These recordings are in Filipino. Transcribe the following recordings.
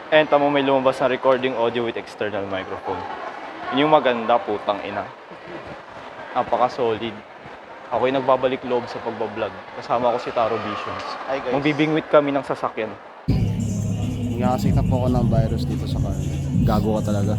And tamo may lumabas na recording audio with external microphone. Yun yung maganda, putang ina. Napaka-solid. Ako'y nagbabalik loob sa pagbablog. Kasama ko si Taro Visions. Hi guys. Magbibingwit kami ng sasakyan. Nakasik na po ako ng virus dito sa car. Gago ka talaga.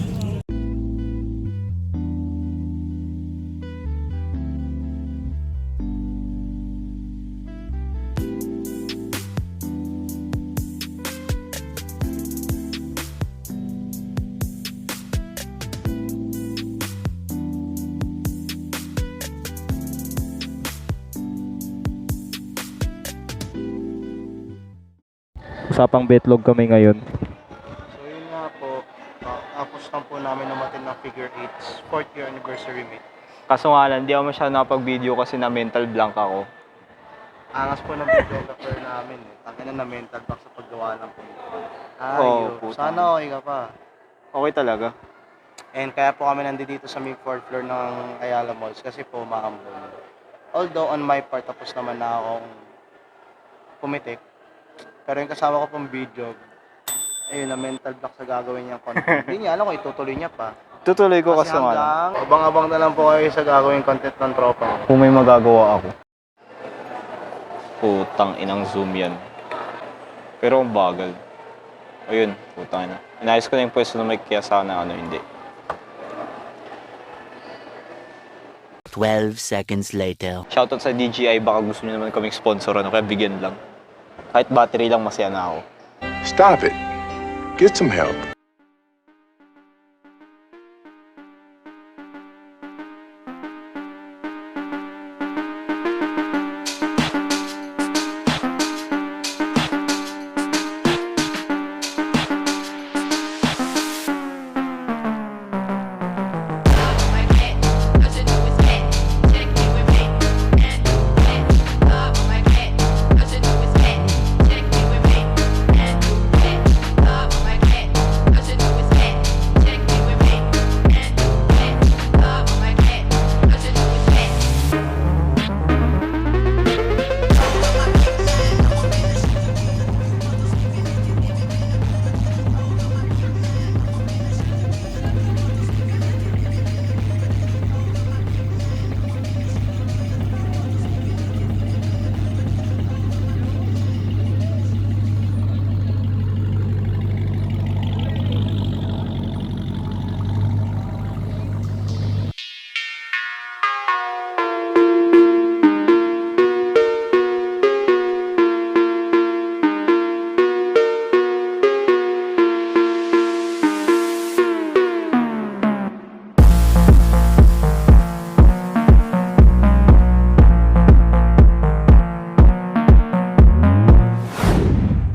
Usapang betlog kami ngayon. So yun nga po, tapos lang po namin namatin ng figure 8's 4th year anniversary meet. Kaso nga lang, di ako masyado nakapag-video kasi na mental blank ako. Angas po ng videographer namin eh. Tangina na mental block sa paggawa ng po. Oo, puta. Sana okay ka pa. Okay talaga. And kaya po kami nandito sa may 4th floor ng Ayala Malls kasi po maambon. Although on my part, tapos naman na akong pumitik. Pero yung kasama ko pong video, ayun na mental block sa gagawin niyang content. Hindi niya alam kung itutuloy niya pa. Tutuloy ko Kasi kasi nga lang. hanggang abang-abang na lang po kayo sa gagawin content ng tropa. Kung may magagawa ako. Putang inang zoom yan. Pero ang bagal. Ayun, putang ina. Inayos ko na yung pwesto na may kaya sana hindi. 12 seconds later. Shoutout sa DJI, baka gusto niyo naman kaming sponsor, kaya bigyan lang. Kahit battery lang, masaya na ako. Stop it. Get some help.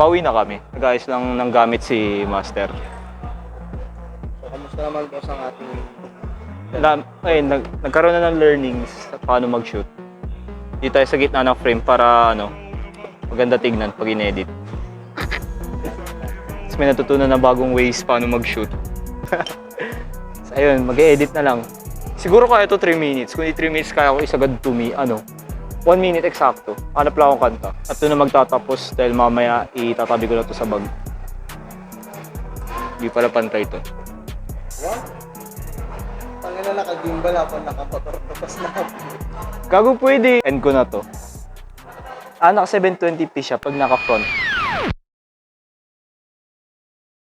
Pauwi na kami. Nag-ayos lang ng gamit si Master. So, kamusta naman po sa ating... Nagkaroon na ng learnings sa paano mag-shoot. Dito tayo sa gitna ng frame para maganda tignan pag in-edit. Tapos may natutunan na bagong ways paano mag-shoot. So, ayun, mag-edit na lang. Siguro kaya ito 3 minutes. Kung di 3 minutes, kaya ko isagad 1 minute eksakto. Hanap lang akong kanta. At doon na magtatapos dahil mamaya itatabi ko na to sa bag. Hindi pala pantay to. What? Tangina na nakagimbal ako, nakapatortopas na ako. Gago pwede. End ko na to. Naka 720p siya pag naka-front.